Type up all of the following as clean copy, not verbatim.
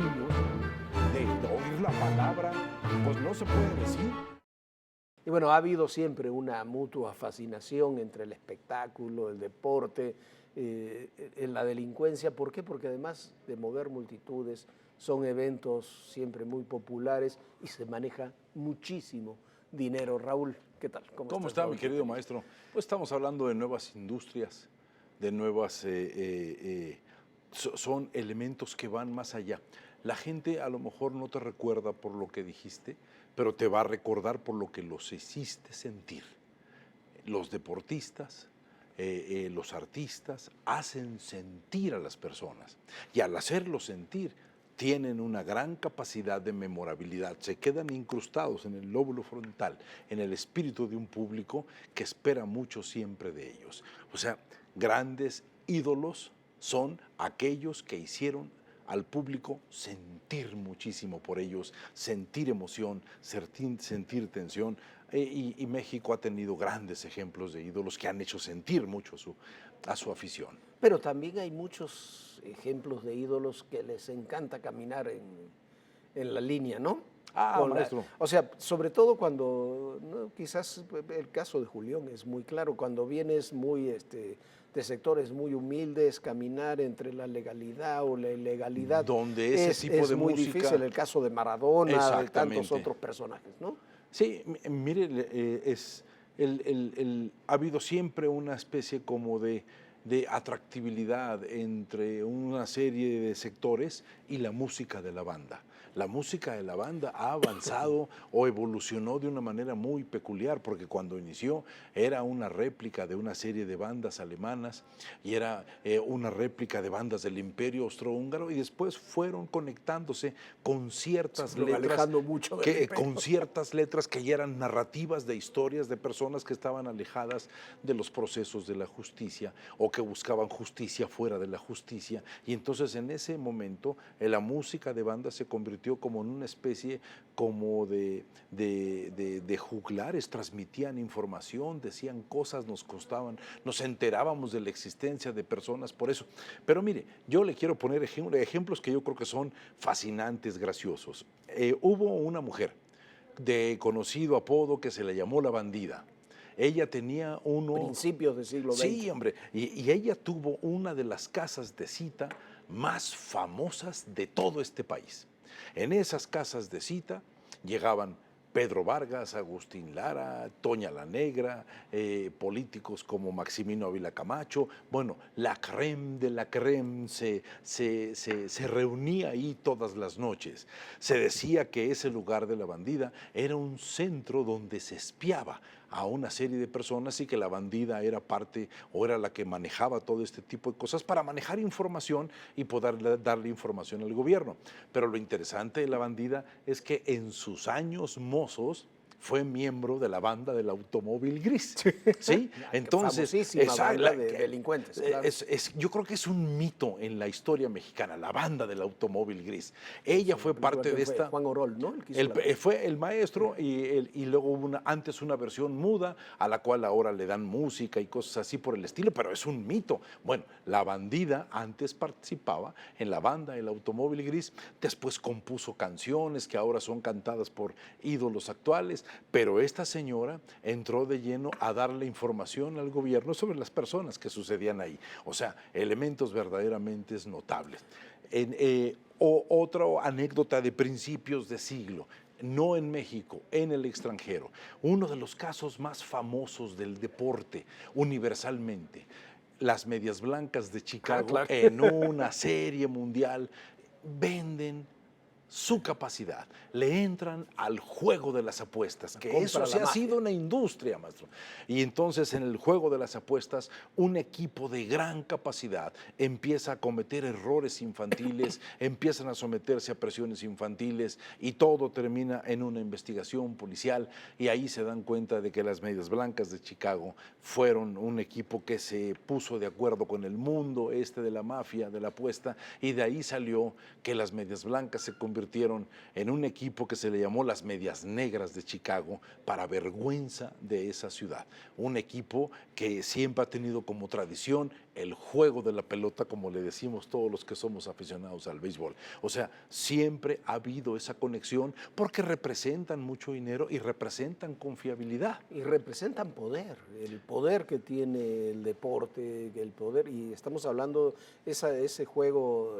niños de oír la palabra, pues no se puede decir. Y bueno, ha habido siempre una mutua fascinación entre el espectáculo, el deporte, en la delincuencia. ¿Por qué? Porque además de mover multitudes, son eventos siempre muy populares y se maneja muchísimo dinero. Raúl, ¿qué tal? ¿Cómo Estás, está, mi Raúl querido Portillo? maestro? Pues estamos hablando de nuevas industrias, de nuevas... son elementos que van más allá. La gente a lo mejor no te recuerda por lo que dijiste, pero te va a recordar por lo que los hiciste sentir. Los deportistas, los artistas hacen sentir a las personas y al hacerlo sentir tienen una gran capacidad de memorabilidad, se quedan incrustados en el lóbulo frontal, en el espíritu de un público que espera mucho siempre de ellos. O sea, grandes ídolos son aquellos que hicieron al público sentir muchísimo por ellos, sentir emoción, sentir tensión. Y México ha tenido grandes ejemplos de ídolos que han hecho sentir mucho a su afición. Pero también hay muchos ejemplos de ídolos que les encanta caminar en la línea, ¿no? Ah, maestro. O sea, sobre todo cuando, ¿no? Quizás el caso de Julián es muy claro, cuando vienes muy de sectores muy humildes, caminar entre la legalidad o la ilegalidad Donde ese tipo es de muy música, difícil. El caso de Maradona, de tantos exactamente. otros personajes, ¿no? Sí, mire, ha habido siempre una especie como de atractibilidad entre una serie de sectores y la música de la banda. La música de la banda ha avanzado o evolucionó de una manera muy peculiar, porque cuando inició era una réplica de una serie de bandas alemanas y era una réplica de bandas del Imperio Austrohúngaro, y después fueron conectándose con ciertas letras Alejando mucho del imperio. con ciertas letras que ya eran narrativas de historias de personas que estaban alejadas de los procesos de la justicia o que buscaban justicia fuera de la justicia. Y entonces en ese momento la música de banda se convirtió como en una especie como de juglares, transmitían información, decían cosas, nos contaban, nos enterábamos de la existencia de personas por eso. Pero mire, yo le quiero poner ejemplos que yo creo que son fascinantes, graciosos. Hubo una mujer de conocido apodo que se le llamó la bandida. Ella tenía Principios del siglo sí, XX. hombre, y ella tuvo una de las casas de cita más famosas de todo este país. En esas casas de cita llegaban Pedro Vargas, Agustín Lara, Toña la Negra, políticos como Maximino Ávila Camacho. Bueno, la crème de la crème se reunía ahí todas las noches. Se decía que ese lugar de la bandida era un centro donde se espiaba a una serie de personas y que la bandida era parte o era la que manejaba todo este tipo de cosas para manejar información y poder darle información al gobierno. Pero lo interesante de la bandida es que en sus años mozos fue miembro de la banda del automóvil gris. ¿Sí? Entonces, famosísima banda de delincuentes, claro. yo creo que es un mito en la historia mexicana, la banda del automóvil gris. Ella Sí, fue parte de fue esta... Juan Orol, ¿no? El que hizo la Fue el maestro y luego hubo antes una versión muda a la cual ahora le dan música y cosas así por el estilo, pero es un mito. Bueno, la bandida antes participaba en la banda El Automóvil Gris, después compuso canciones que ahora son cantadas por ídolos actuales, pero esta señora entró de lleno a darle información al gobierno sobre las personas que sucedían ahí. O sea, elementos verdaderamente notables. Otra anécdota de principios de siglo, no en México, en el extranjero. Uno de los casos más famosos del deporte universalmente, las Medias Blancas de Chicago, claro. en una serie mundial, venden su capacidad, le entran al juego de las apuestas, que eso Compra se la ha mafia. sido una industria, maestro. Y entonces en el juego de las apuestas, un equipo de gran capacidad empieza a cometer errores infantiles, empiezan a someterse a presiones infantiles y todo termina en una investigación policial y ahí se dan cuenta de que las Medias Blancas de Chicago fueron un equipo que se puso de acuerdo con el mundo de la mafia, de la apuesta, y de ahí salió que las Medias Blancas se convirtieron en un equipo que se le llamó las Medias Negras de Chicago para vergüenza de esa ciudad. Un equipo que siempre ha tenido como tradición el juego de la pelota, como le decimos todos los que somos aficionados al béisbol. O sea, siempre ha habido esa conexión porque representan mucho dinero y representan confiabilidad. Y representan poder, el poder que tiene el deporte, el poder, y estamos hablando, ese juego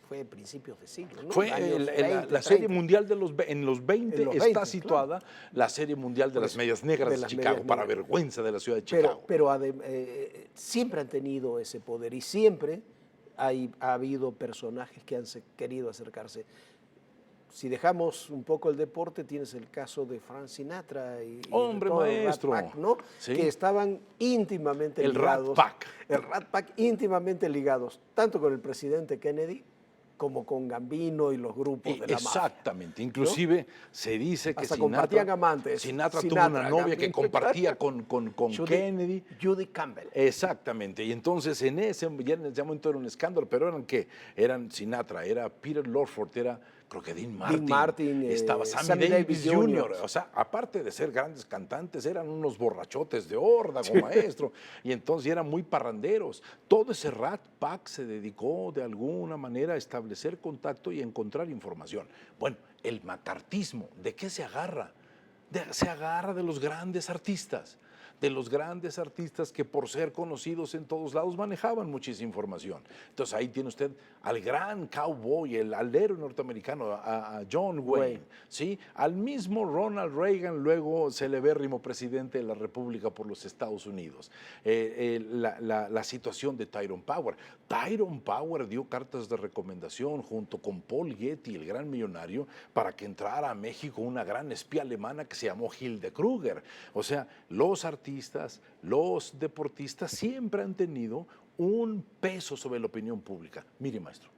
fue a principios de siglo, ¿no? Fue Años 20, la Serie 30. Mundial en los 20 En los está 20, situada la Serie Mundial de las Medias Negras de las Chicago, medias para negras. vergüenza de la ciudad de Chicago. Pero siempre han tenido ese poder y siempre ha habido personajes que han querido acercarse. Si dejamos un poco el deporte, tienes el caso de Frank Sinatra y Hombre, de todo maestro. El Rat Pack, ¿no? Sí. Que estaban íntimamente El ligados. Rat Pack. El Rat Pack íntimamente ligados, tanto con el presidente Kennedy como con Gambino y los grupos de la mafia. Exactamente. Inclusive se dice que Hasta compartían amantes. Sinatra tuvo una novia que compartía con Kennedy. Judy Campbell. Exactamente. Y entonces ya en ese momento era un escándalo, pero eran Sinatra, era Peter Lawford, era creo que Dean Martin, estaba Sammy Davis Jr. O sea, aparte de ser grandes cantantes, eran unos borrachotes de órdago, maestro. Y entonces eran muy parranderos. Todo ese Rat Pack se dedicó de alguna manera a establecer contacto y encontrar información. Bueno, el macartismo, ¿de qué se agarra? Se agarra de los grandes artistas. De los grandes artistas que por ser conocidos en todos lados manejaban muchísima información. Entonces ahí tiene usted al gran cowboy, al héroe norteamericano, a John Wayne, ¿sí? Al mismo Ronald Reagan, luego celebérrimo presidente de la República por los Estados Unidos. La situación de Tyrone Power. Tyrone Power dio cartas de recomendación junto con Paul Getty, el gran millonario, para que entrara a México una gran espía alemana que se llamó Hilde Kruger. O sea, los artistas, los deportistas siempre han tenido un peso sobre la opinión pública. Mire, maestro,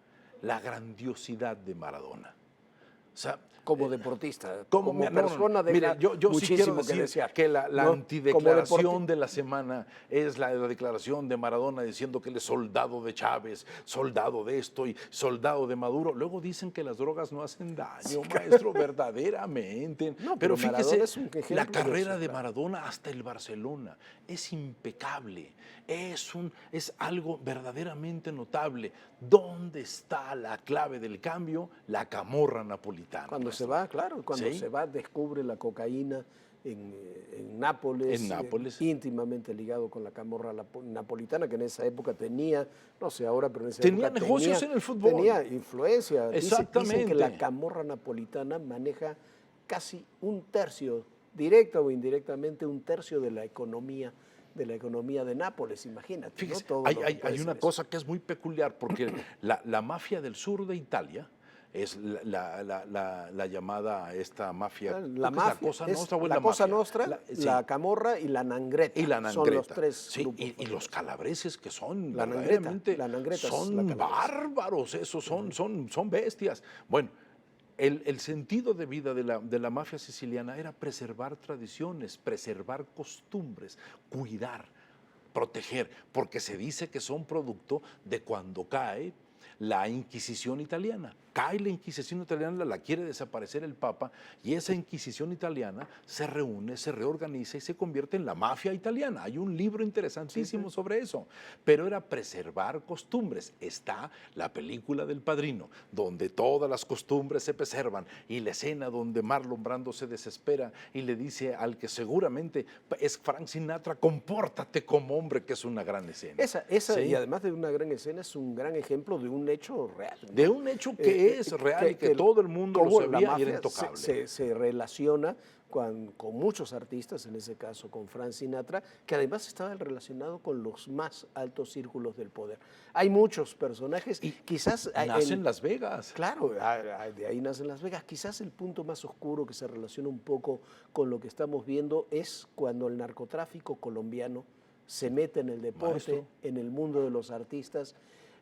la grandiosidad de Maradona. O sea, como deportista, como persona, mire, yo sí quiero muchísimo que decir desear. que la ¿no? antideclaración de la semana es la declaración de Maradona diciendo que él es soldado de Chávez, soldado de esto y soldado de Maduro. Luego dicen que las drogas no hacen daño, maestro, verdaderamente. No, pero fíjese, es un ejemplo la carrera eso, de claro. Maradona hasta el Barcelona es impecable, es algo verdaderamente notable. ¿Dónde está la clave del cambio? La camorra napolitana. Cuando maestro. se va, claro, cuando ¿Sí? se va descubre la cocaína en Nápoles, En Nápoles. íntimamente ligado con la camorra napolitana, que en esa época tenía, no sé ahora, pero en esa Tenía época negocios en el fútbol. Tenía influencia. Exactamente. Dicen que la camorra napolitana maneja casi un tercio, directa o indirectamente, un tercio de la economía de Nápoles, imagínate. Fíjese, ¿no? Todo hay, lo que hay- puede hay ser una eso. cosa que es muy peculiar porque la mafia del sur de Italia es la llamada esta mafia. La creo que mafia, es la Cosa es Nostra o es la Cosa mafia. Nostra, Sí. la camorra y la nangreta. Y la Son los nangreta. tres Sí, grupos. y los calabreses que son La nangreta, verdaderamente la nangreta es son la calabresa. bárbaros, esos son bestias. Bueno, el sentido de vida de la mafia siciliana era preservar tradiciones, preservar costumbres, cuidar, proteger, porque se dice que son producto de cuando cae la Inquisición italiana. Cae la Inquisición italiana, la quiere desaparecer el Papa, y esa Inquisición italiana se reúne, se reorganiza y se convierte en la mafia italiana. Hay un libro interesantísimo sobre eso, pero era preservar costumbres. Está la película del Padrino, donde todas las costumbres se preservan, y la escena donde Marlon Brando se desespera y le dice al que seguramente es Frank Sinatra, compórtate como hombre, que es una gran escena. Esa ¿Sí? y además de una gran escena, es un gran ejemplo de un hecho real. ¿no? De un hecho que es real y que todo el mundo lo cómo la sabía y mafia era intocable. se relaciona con muchos artistas, en ese caso con Frank Sinatra, que además estaba relacionado con los más altos círculos del poder. Hay muchos personajes y quizás... Nace en Las Vegas. Claro, de ahí nacen Las Vegas. Quizás el punto más oscuro que se relaciona un poco con lo que estamos viendo es cuando el narcotráfico colombiano se mete en el deporte, Maestro. en el mundo de los artistas,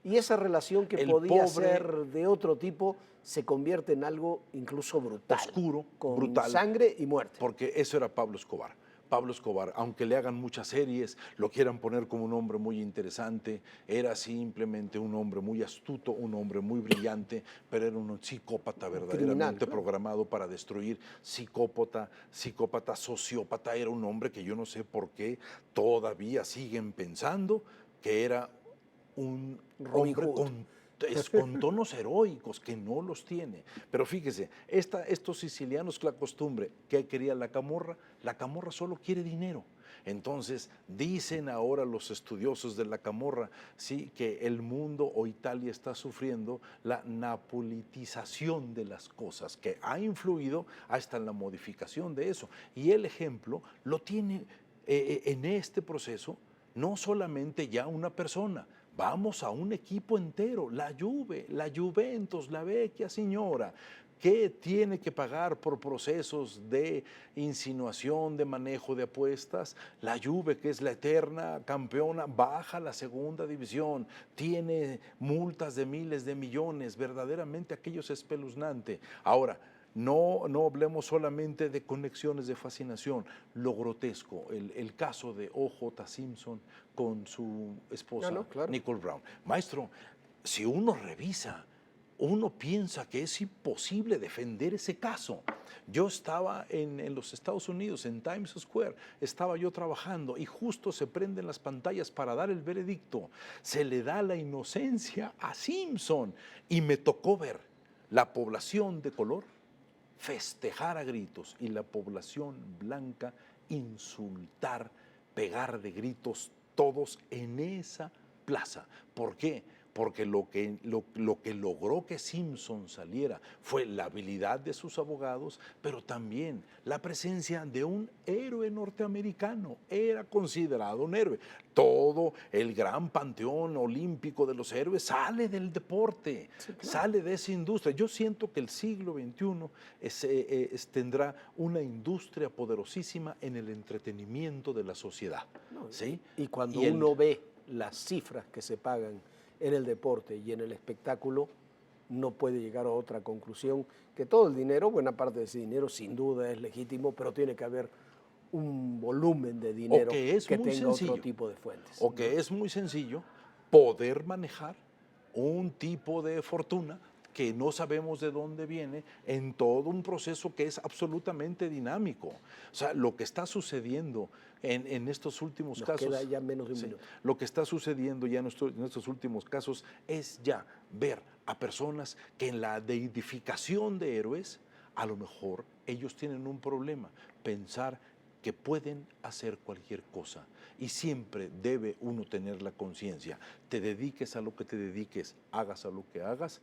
y esa relación que El podía pobre- ser de otro tipo se convierte en algo incluso brutal. Oscuro, con brutal. sangre y muerte. Porque eso era Pablo Escobar. Pablo Escobar, aunque le hagan muchas series, lo quieran poner como un hombre muy interesante, era simplemente un hombre muy astuto, un hombre muy brillante, pero era un psicópata verdaderamente claro. programado para destruir, psicópata, sociópata, era un hombre que yo no sé por qué todavía siguen pensando que era un Robin hombre Hood. con tonos heroicos, que no los tiene. Pero fíjese, estos sicilianos, la costumbre, ¿qué quería la camorra? La camorra solo quiere dinero. Entonces, dicen ahora los estudiosos de la camorra, sí, que el mundo o Italia está sufriendo la napolitización de las cosas, que ha influido hasta en la modificación de eso. Y el ejemplo lo tiene en este proceso no solamente ya una persona, vamos a un equipo entero, la Juve, la Juventus, la vecchia signora, que tiene que pagar por procesos de insinuación, de manejo de apuestas. La Juve, que es la eterna campeona, baja a la segunda división, tiene multas de miles de millones, verdaderamente aquello es espeluznante. Ahora, no hablemos solamente de conexiones de fascinación, lo grotesco, el caso de O.J. Simpson con su esposa Claro. Nicole Brown. Maestro, si uno revisa, uno piensa que es imposible defender ese caso. Yo estaba en los Estados Unidos, en Times Square, estaba yo trabajando y justo se prenden las pantallas para dar el veredicto. Se le da la inocencia a Simpson y me tocó ver la población de color festejar a gritos y la población blanca insultar, pegar de gritos todos en esa plaza. ¿Por qué? Porque lo que logró que Simpson saliera fue la habilidad de sus abogados, pero también la presencia de un héroe norteamericano. Era considerado un héroe. Todo el gran panteón olímpico de los héroes sale del deporte, sí, claro, sale de esa industria. Yo siento que el siglo XXI tendrá una industria poderosísima en el entretenimiento de la sociedad. ¿Sí? Y cuando uno ve las cifras que se pagan en el deporte y en el espectáculo, no puede llegar a otra conclusión que todo el dinero, buena parte de ese dinero sin duda es legítimo, pero tiene que haber un volumen de dinero que tenga otro tipo de fuentes. O que es muy sencillo poder manejar un tipo de fortuna que no sabemos de dónde viene en todo un proceso que es absolutamente dinámico. O sea, lo que está sucediendo en estos últimos casos... Queda ya menos de un minuto. Lo que está sucediendo ya en estos últimos casos es ya ver a personas que en la deidificación de héroes, a lo mejor ellos tienen un problema, pensar que pueden hacer cualquier cosa. Y siempre debe uno tener la conciencia, te dediques a lo que te dediques, hagas a lo que hagas,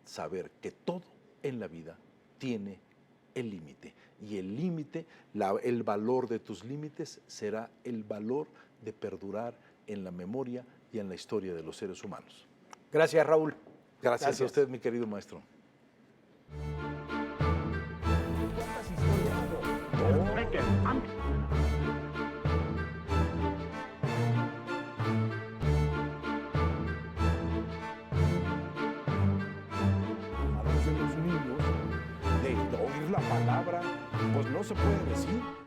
saber que todo en la vida tiene el límite. Y el límite, el valor de tus límites será el valor de perdurar en la memoria y en la historia de los seres humanos. Gracias, Raúl. Gracias a usted, mi querido maestro. A veces los niños, de oír la palabra, pues no se puede decir.